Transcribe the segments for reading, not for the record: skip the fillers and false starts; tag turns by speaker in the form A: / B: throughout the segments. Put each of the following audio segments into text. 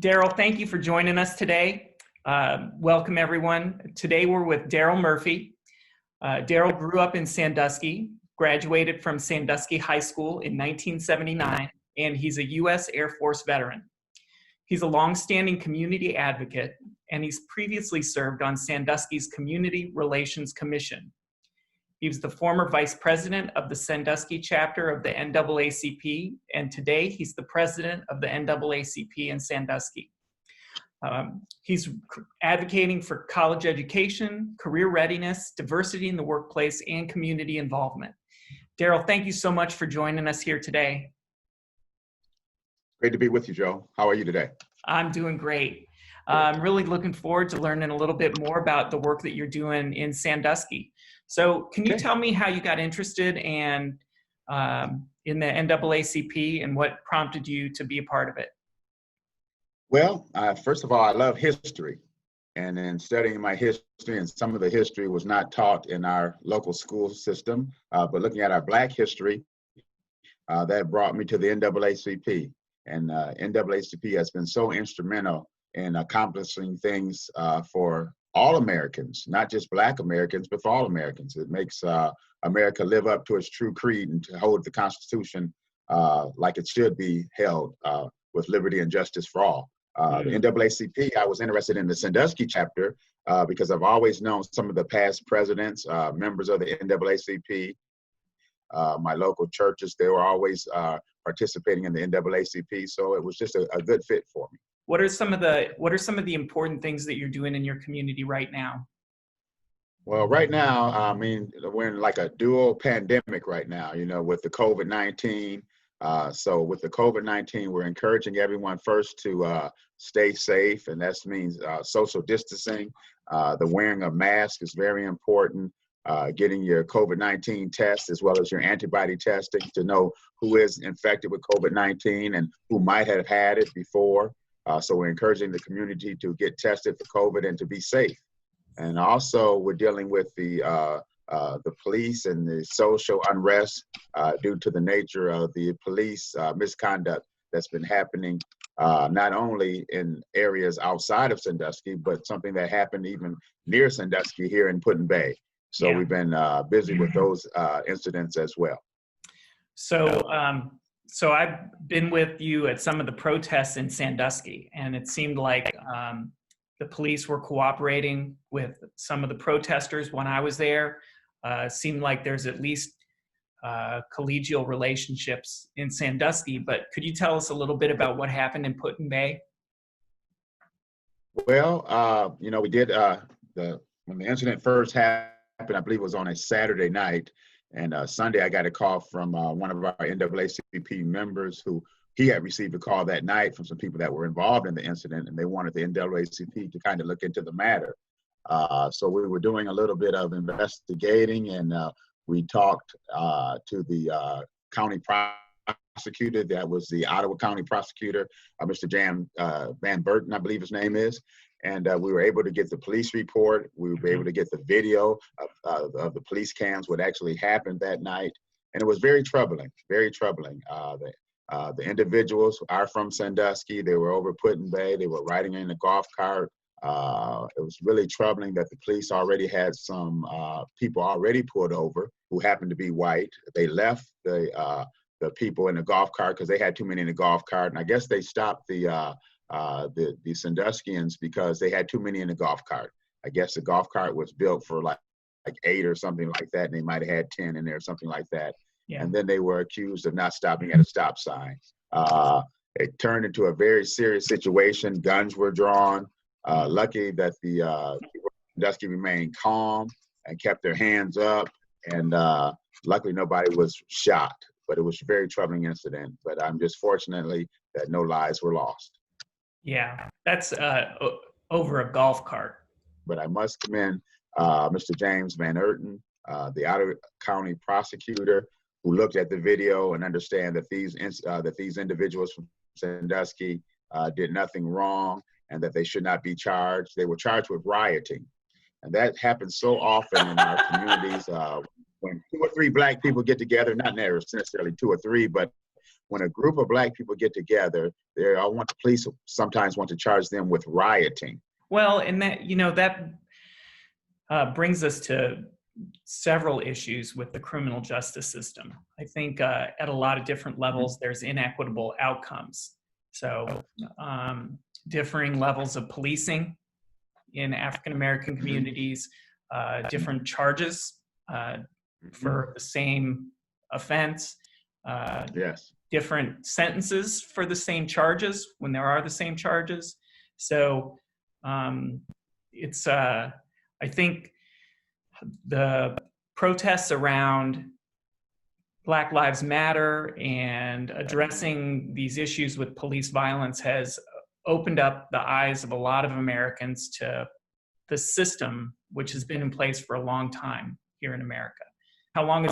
A: Daryl, thank you for joining us today. Welcome, everyone. Today we're with Daryl Murphy. Daryl grew up in Sandusky, graduated from Sandusky High School in 1979, and he's a U.S. Air Force veteran. He's a longstanding community advocate, and he's previously served on Sandusky's Community Relations Commission. He was the former vice president of the Sandusky chapter of the NAACP, and today he's the president of the NAACP in Sandusky. He's advocating for college education, career readiness, diversity in the workplace, and community involvement. Daryl, thank you so much for joining us here today.
B: Great to be with you, Joe. How are you today?
A: I'm doing great. I'm really looking forward to learning a little bit more about the work that you're doing in Sandusky. So can you tell me how you got interested in the NAACP and what prompted you to be a part of it?
B: Well, first of all, I love history. And in studying my history, and some of the history was not taught in our local school system, but looking at our Black history, that brought me to the NAACP. And NAACP has been so instrumental in accomplishing things for all Americans, not just Black Americans, but for all Americans. It makes America live up to its true creed and to hold the Constitution like it should be held, with liberty and justice for all. The NAACP, I was interested in the Sandusky chapter because I've always known some of the past presidents, members of the NAACP, my local churches. They were always participating in the NAACP, so it was just a good fit for me.
A: What are some of the important things that you're doing in your community right now?
B: Well, right now, I mean, we're in like a dual pandemic right now, you know, with the COVID-19. So with the COVID-19, we're encouraging everyone first to stay safe, and that means social distancing. The wearing of masks is very important. Getting your COVID-19 test as well as your antibody testing to know who is infected with COVID-19 and who might have had it before. So we're encouraging the community to get tested for COVID and to be safe. And also we're dealing with the police and the social unrest due to the nature of the police misconduct that's been happening, not only in areas outside of Sandusky, but something that happened even near Sandusky here in Sturgeon Bay. So we've been busy with those incidents as well.
A: So I've been with you at some of the protests in Sandusky, and it seemed like the police were cooperating with some of the protesters when I was there. Seemed like there's at least collegial relationships in Sandusky, but could you tell us a little bit about what happened in Sturgeon Bay?
B: Well, you know, we did, when the incident first happened, I believe it was on a Saturday night, and Sunday I got a call from one of our NAACP members who he had received a call that night from some people that were involved in the incident, and they wanted the NAACP to kind of look into the matter. So we were doing a little bit of investigating, and we talked to the county prosecutor. That was the Ottawa County prosecutor, Mr. Van Burton, I believe his name is. And we were able to get the police report. We were able to get the video of the police cams, what actually happened that night. And it was very troubling, very troubling. The individuals are from Sandusky. They were over Sturgeon Bay. They were riding in a golf cart. It was really troubling that the police already had some people already pulled over who happened to be white. They left the people in the golf cart because they had too many in the golf cart. And I guess they stopped the Sanduskians because they had too many in the golf cart. I guess the golf cart was built for like 8 or something like that, and they might have had 10 in there, something like that. Yeah. And then they were accused of not stopping at a stop sign. It turned into a very serious situation. Guns were drawn. Lucky that the Sandusky remained calm and kept their hands up, and luckily nobody was shot. But it was a very troubling incident. But I'm just fortunately that no lives were lost.
A: Yeah, that's over a golf cart.
B: But I must commend Mr. James Van Erten, the Ottawa County prosecutor, who looked at the video and understand that these individuals from Sandusky did nothing wrong and that they should not be charged. They were charged with rioting. And that happens so often in our communities when 2 or 3 Black people get together, not necessarily 2 or 3, but when a group of Black people get together, they all want the police sometimes want to charge them with rioting.
A: Well, and that, that brings us to several issues with the criminal justice system. I think at a lot of different levels, there's inequitable outcomes. So differing levels of policing in African-American communities, different charges for the same offense,
B: Yes.
A: different sentences for the same charges when there are the same charges. So it's, I think the protests around Black Lives Matter and addressing these issues with police violence has opened up the eyes of a lot of Americans to the system, which has been in place for a long time here in America. How long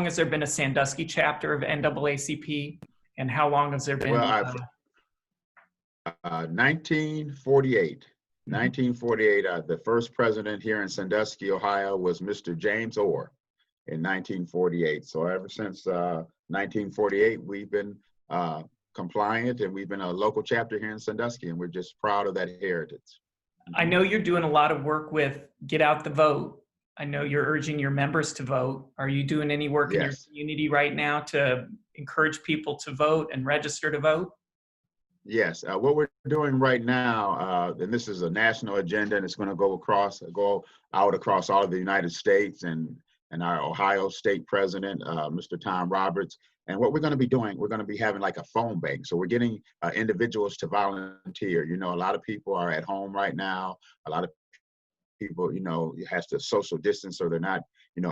A: has there been a Sandusky chapter of NAACP, and how long has there been?
B: Well, 1948. 1948, the first president here in Sandusky, Ohio, was Mr. James Orr in 1948. So ever since 1948, we've been compliant, and we've been a local chapter here in Sandusky, and we're just proud of that heritage.
A: I know you're doing a lot of work with Get Out the Vote. I know you're urging your members to vote. Are you doing any work in your community right now to encourage people to vote and register to vote?
B: Yes, what we're doing right now, and this is a national agenda, and it's going to go out across all of the United States, and our Ohio State President, Mr. Tom Roberts. And what we're going to be doing, we're going to be having like a phone bank. So we're getting individuals to volunteer. A lot of people are at home right now. A lot of people, has to social distance, so they're not,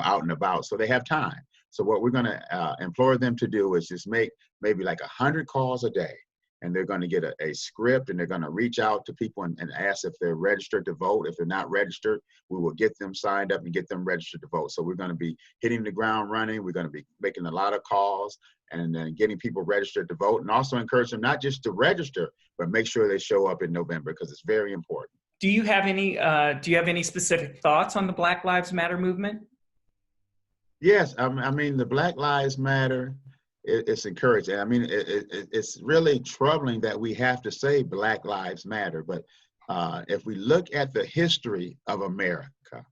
B: out and about. So they have time. So what we're going to implore them to do is just make maybe like 100 calls a day. And they're going to get a script, and they're going to reach out to people and ask if they're registered to vote. If they're not registered, we will get them signed up and get them registered to vote. So we're going to be hitting the ground running. We're going to be making a lot of calls and then getting people registered to vote, and also encourage them not just to register, but make sure they show up in November, because it's very important.
A: Do you have any specific thoughts on the Black Lives Matter movement?
B: Yes, I mean, the Black Lives Matter, it's encouraging. I mean, it's really troubling that we have to say Black Lives Matter, but if we look at the history of America,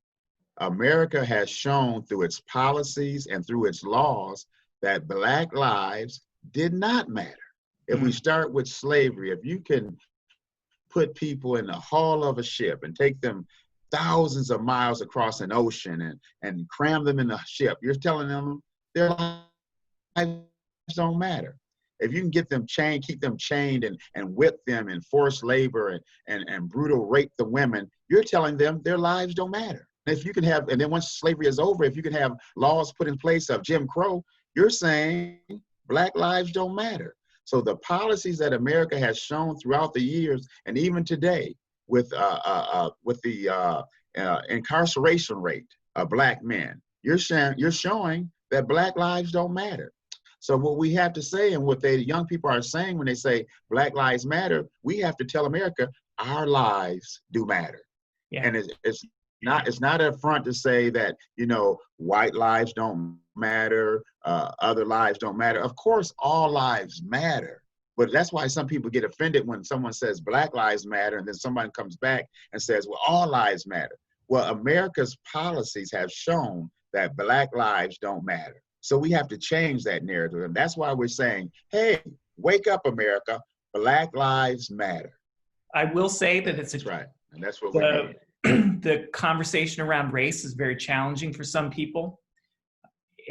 B: America has shown through its policies and through its laws that Black lives did not matter. If we start with slavery, if you can put people in the hull of a ship and take them thousands of miles across an ocean and cram them in the ship, you're telling them their lives don't matter. If you can get them chained, keep them chained and whip them and forced labor and brutal rape the women, you're telling them their lives don't matter. If you can have, and then once slavery is over, if you can have laws put in place of Jim Crow, you're saying Black lives don't matter. So the policies that America has shown throughout the years, and even today, with the incarceration rate of Black men, you're showing that Black lives don't matter. So what we have to say, and what the young people are saying when they say Black Lives Matter, we have to tell America our lives do matter. Yeah. And it's not an affront to say that, white lives don't matter, other lives don't matter. Of course, all lives matter. But that's why some people get offended when someone says Black lives matter, and then somebody comes back and says, well, all lives matter. Well, America's policies have shown that Black lives don't matter. So we have to change that narrative. And that's why we're saying, hey, wake up, America. Black lives matter.
A: I will say that that's
B: right. And that's what we need.
A: The conversation around race is very challenging for some people.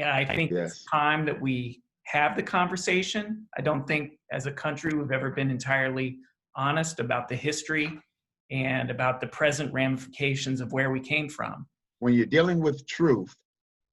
A: I think it's time that we have the conversation. I don't think as a country we've ever been entirely honest about the history and about the present ramifications of where we came from.
B: When you're dealing with truth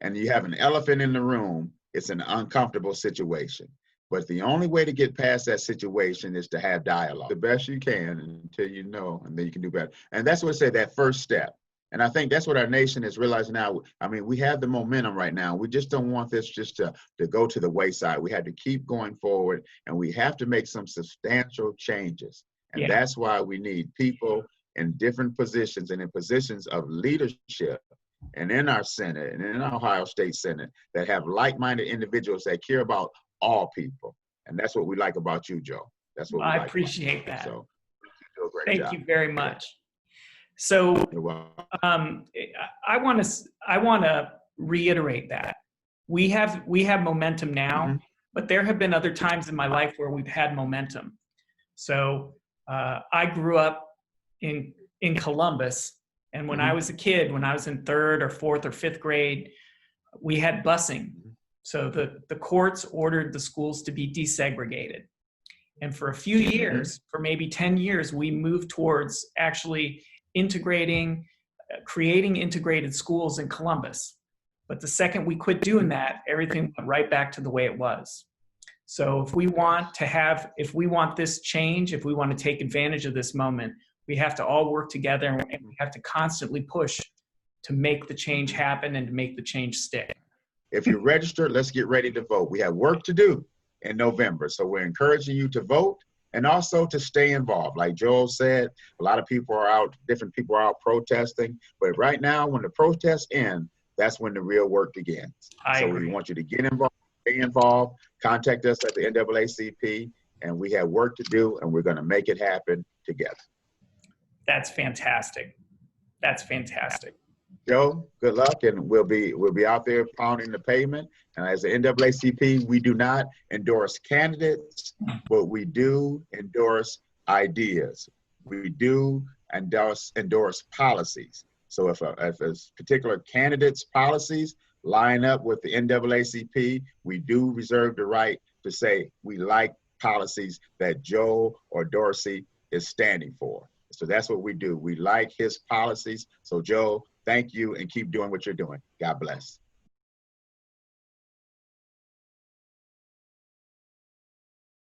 B: and you have an elephant in the room, it's an uncomfortable situation. But the only way to get past that situation is to have dialogue the best you can until you know, and then you can do better. And that's what I said, that first step. And I think that's what our nation is realizing now. I mean, we have the momentum right now. We just don't want this just to go to the wayside. We have to keep going forward, and we have to make some substantial changes. And that's why we need people in different positions and in positions of leadership and in our Senate and in our Ohio State Senate that have like-minded individuals that care about all people. And that's what we like about you, Joe. That's what we
A: I
B: like.
A: appreciate that.
B: So you do a great
A: Thank
B: job.
A: you very much. So
B: You're welcome.
A: I want to reiterate that we have momentum now, but there have been other times in my life where we've had momentum. So I grew up in Columbus, and when I was a kid, when I was in 3rd or 4th or 5th grade, we had busing. So the courts ordered the schools to be desegregated. And for a few years, for maybe 10 years, we moved towards actually creating integrated schools in Columbus. But the second we quit doing that, everything went right back to the way it was. So if we want this change, if we want to take advantage of this moment, we have to all work together, and we have to constantly push to make the change happen and to make the change stick.
B: If you're registered, let's get ready to vote. We have work to do in November. So we're encouraging you to vote and also to stay involved. Like Joel said, a lot of people are out, different people are out protesting. But right now, when the protests end, that's when the real work begins. So we want you to get involved, stay involved, contact us at the NAACP, and we have work to do, and we're going to make it happen together.
A: That's fantastic. That's fantastic.
B: Joe, good luck, and we'll be out there pounding the pavement. And as the NAACP, we do not endorse candidates, but we do endorse ideas. We do endorse policies. So if a particular candidate's policies line up with the NAACP, we do reserve the right to say we like policies that Joe or Dorsey is standing for. So that's what we do. We like his policies. So Joe, thank you, and keep doing what you're doing. God bless.